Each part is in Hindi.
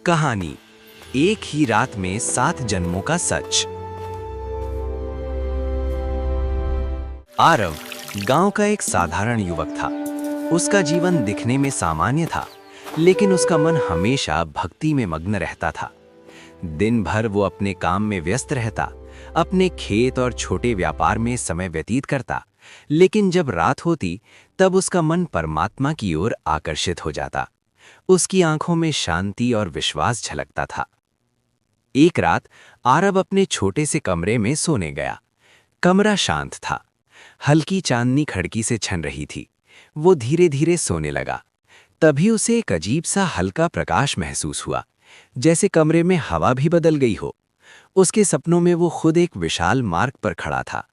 कहानी एक ही रात में 7 जन्मों का सच। आरव गांव का एक साधारण युवक था। उसका जीवन दिखने में सामान्य था, लेकिन उसका मन हमेशा भक्ति में मग्न रहता था। दिन भर वो अपने काम में व्यस्त रहता, अपने खेत और छोटे व्यापार में समय व्यतीत करता, लेकिन जब रात होती तब उसका मन परमात्मा की ओर आकर्षित हो जाता। उसकी आंखों में शांति और विश्वास झलकता था। एक रात आरव अपने छोटे से कमरे में सोने गया। कमरा शांत था। हल्की चांदनी खिड़की से छन रही थी। वो धीरे धीरे सोने लगा। तभी उसे एक अजीब सा हल्का प्रकाश महसूस हुआ, जैसे कमरे में हवा भी बदल गई हो। उसके सपनों में वो खुद एक विशाल मार्ग पर खड़ा था,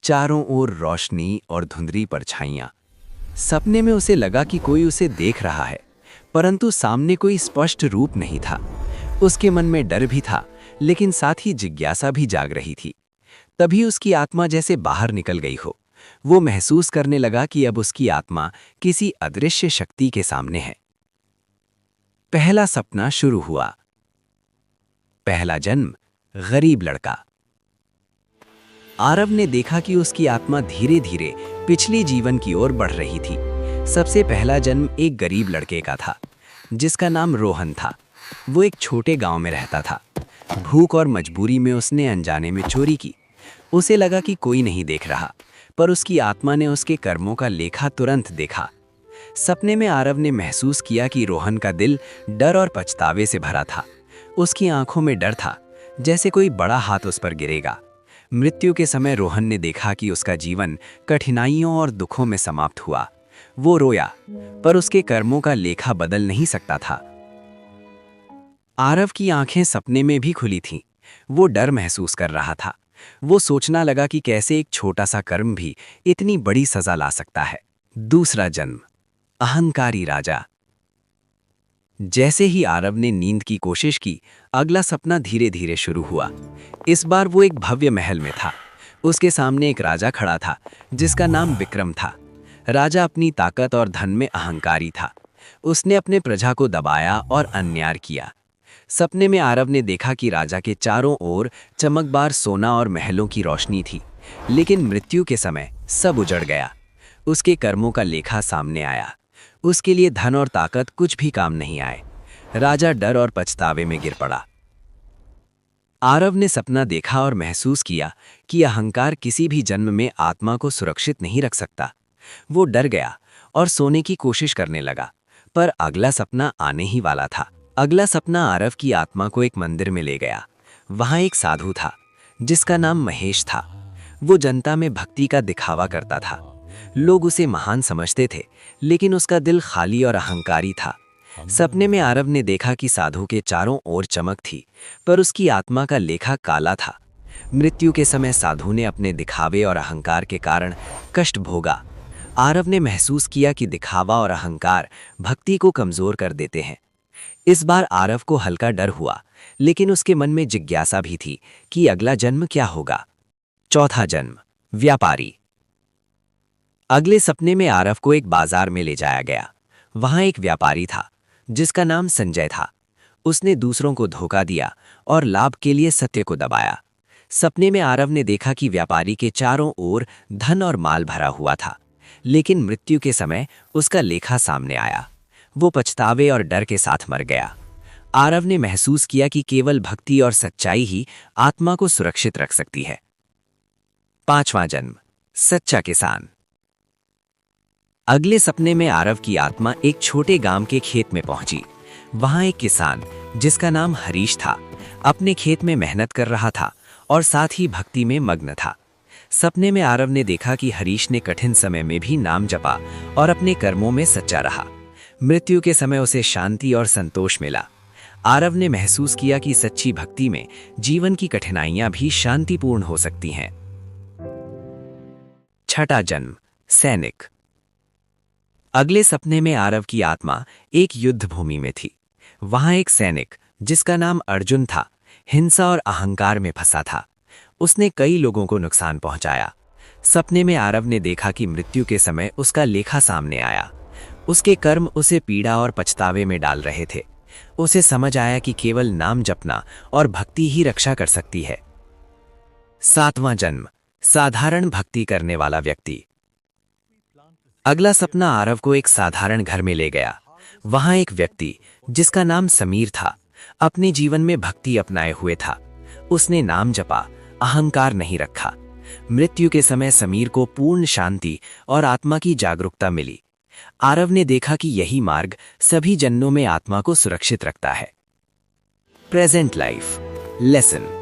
चारों ओर रोशनी और धुंधली परछाइयां। सपने में उसे लगा कि कोई उसे देख रहा है, परंतु सामने कोई स्पष्ट रूप नहीं था। उसके मन में डर भी था, लेकिन साथ ही जिज्ञासा भी जाग रही थी। तभी उसकी आत्मा जैसे बाहर निकल गई हो। वो महसूस करने लगा कि अब उसकी आत्मा किसी अदृश्य शक्ति के सामने है। पहला सपना शुरू हुआ। पहला जन्म, गरीब लड़का। आरव ने देखा कि उसकी आत्मा धीरे धीरे पिछले जीवन की ओर बढ़ रही थी। सबसे पहला जन्म एक गरीब लड़के का था, जिसका नाम रोहन था। वो एक छोटे गांव में रहता था। भूख और मजबूरी में उसने अनजाने में चोरी की। उसे लगा कि कोई नहीं देख रहा, पर उसकी आत्मा ने उसके कर्मों का लेखा तुरंत देखा। सपने में आरव ने महसूस किया कि रोहन का दिल डर और पछतावे से भरा था। उसकी आंखों में डर था, जैसे कोई बड़ा हाथ उस पर गिरेगा। मृत्यु के समय रोहन ने देखा कि उसका जीवन कठिनाइयों और दुखों में समाप्त हुआ। वो रोया, पर उसके कर्मों का लेखा बदल नहीं सकता था। आरव की आंखें सपने में भी खुली थीं। वो डर महसूस कर रहा था। वो सोचना लगा कि कैसे एक छोटा सा कर्म भी इतनी बड़ी सजा ला सकता है। दूसरा जन्म, अहंकारी राजा। जैसे ही आरव ने नींद की कोशिश की, अगला सपना धीरे धीरे शुरू हुआ। इस बार वो एक भव्य महल में था। उसके सामने एक राजा खड़ा था, जिसका नाम विक्रम था। राजा अपनी ताकत और धन में अहंकारी था। उसने अपने प्रजा को दबाया और अन्याय किया। सपने में आरव ने देखा कि राजा के चारों ओर चमकदार सोना और महलों की रोशनी थी, लेकिन मृत्यु के समय सब उजड़ गया। उसके कर्मों का लेखा सामने आया। उसके लिए धन और ताकत कुछ भी काम नहीं आए। राजा डर और पछतावे में गिर पड़ा। आरव ने सपना देखा और महसूस किया कि अहंकार किसी भी जन्म में आत्मा को सुरक्षित नहीं रख सकता। वो डर गया और सोने की कोशिश करने लगा, पर अगला सपना आने ही वाला था। अगला सपना आरव की आत्मा को एक मंदिर में ले गया। वहां एक साधु था, जिसका नाम महेश था। वो जनता में भक्ति का दिखावा करता था। लोग उसे महान समझते थे, लेकिन उसका दिल खाली और अहंकारी था। सपने में आरव ने देखा कि साधु के चारों ओर चमक थी, पर उसकी आत्मा का लेखा काला था। मृत्यु के समय साधु ने अपने दिखावे और अहंकार के कारण कष्ट भोगा। आरव ने महसूस किया कि दिखावा और अहंकार भक्ति को कमजोर कर देते हैं। इस बार आरव को हल्का डर हुआ, लेकिन उसके मन में जिज्ञासा भी थी कि अगला जन्म क्या होगा। चौथा जन्म, व्यापारी। अगले सपने में आरव को एक बाजार में ले जाया गया। वहां एक व्यापारी था, जिसका नाम संजय था। उसने दूसरों को धोखा दिया और लाभ के लिए सत्य को दबाया। सपने में आरव ने देखा कि व्यापारी के चारों ओर धन और माल भरा हुआ था, लेकिन मृत्यु के समय उसका लेखा सामने आया। वो पछतावे और डर के साथ मर गया। आरव ने महसूस किया कि केवल भक्ति और सच्चाई ही आत्मा को सुरक्षित रख सकती है। पांचवां जन्म, सच्चा किसान। अगले सपने में आरव की आत्मा एक छोटे गांव के खेत में पहुंची। वहां एक किसान, जिसका नाम हरीश था, अपने खेत में मेहनत कर रहा था और साथ ही भक्ति में मग्न था। सपने में आरव ने देखा कि हरीश ने कठिन समय में भी नाम जपा और अपने कर्मों में सच्चा रहा। मृत्यु के समय उसे शांति और संतोष मिला। आरव ने महसूस किया कि सच्ची भक्ति में जीवन की कठिनाइयां भी शांतिपूर्ण हो सकती हैं। छठा जन्म, सैनिक। अगले सपने में आरव की आत्मा एक युद्ध भूमि में थी। वहां एक सैनिक, जिसका नाम अर्जुन था, हिंसा और अहंकार में फंसा था। उसने कई लोगों को नुकसान पहुंचाया। सपने में आरव ने देखा कि मृत्यु के समय उसका लेखा सामने आया। उसके कर्म उसे पीड़ा और पछतावे में डाल रहे थे। उसे समझ आया कि केवल नाम जपना और भक्ति ही रक्षा कर सकती है। 7वां जन्म, साधारण भक्ति करने वाला व्यक्ति। अगला सपना आरव को एक साधारण घर में ले गया। वहां एक व्यक्ति, जिसका नाम समीर था, अपने जीवन में भक्ति अपनाए हुए था। उसने नाम जपा, अहंकार नहीं रखा। मृत्यु के समय समीर को पूर्ण शांति और आत्मा की जागरूकता मिली। आरव ने देखा कि यही मार्ग सभी जन्मों में आत्मा को सुरक्षित रखता है। Present life lesson.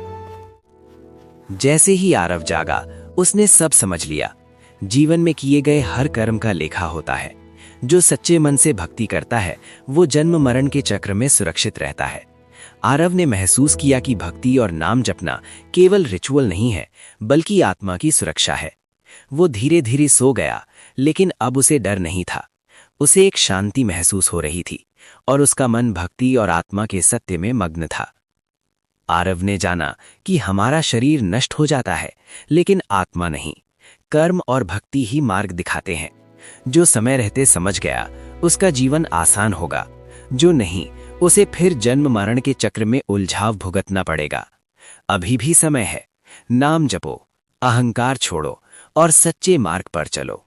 जैसे ही आरव जागा, उसने सब समझ लिया। जीवन में किए गए हर कर्म का लेखा होता है। जो सच्चे मन से भक्ति करता है, वो जन्म मरण के चक्र में सुरक्षित रहता है। आरव ने महसूस किया कि भक्ति और नाम जपना केवल रिचुअल नहीं है, बल्कि आत्मा की सुरक्षा है। वो धीरे धीरे सो गया, लेकिन अब उसे डर नहीं था। उसे एक शांति महसूस हो रही थी और उसका मन भक्ति और आत्मा के सत्य में मग्न था। आरव ने जाना कि हमारा शरीर नष्ट हो जाता है, लेकिन आत्मा नहीं। कर्म और भक्ति ही मार्ग दिखाते हैं। जो समय रहते समझ गया, उसका जीवन आसान होगा। जो नहीं, उसे फिर जन्म मरण के चक्र में उलझाव भुगतना पड़ेगा। अभी भी समय है। नाम जपो, अहंकार छोड़ो और सच्चे मार्ग पर चलो।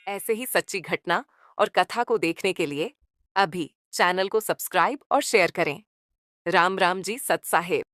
ऐसे ही सच्ची घटना और कथा को देखने के लिए अभी चैनल को सब्सक्राइब और शेयर करें। राम राम जी सत साहेब।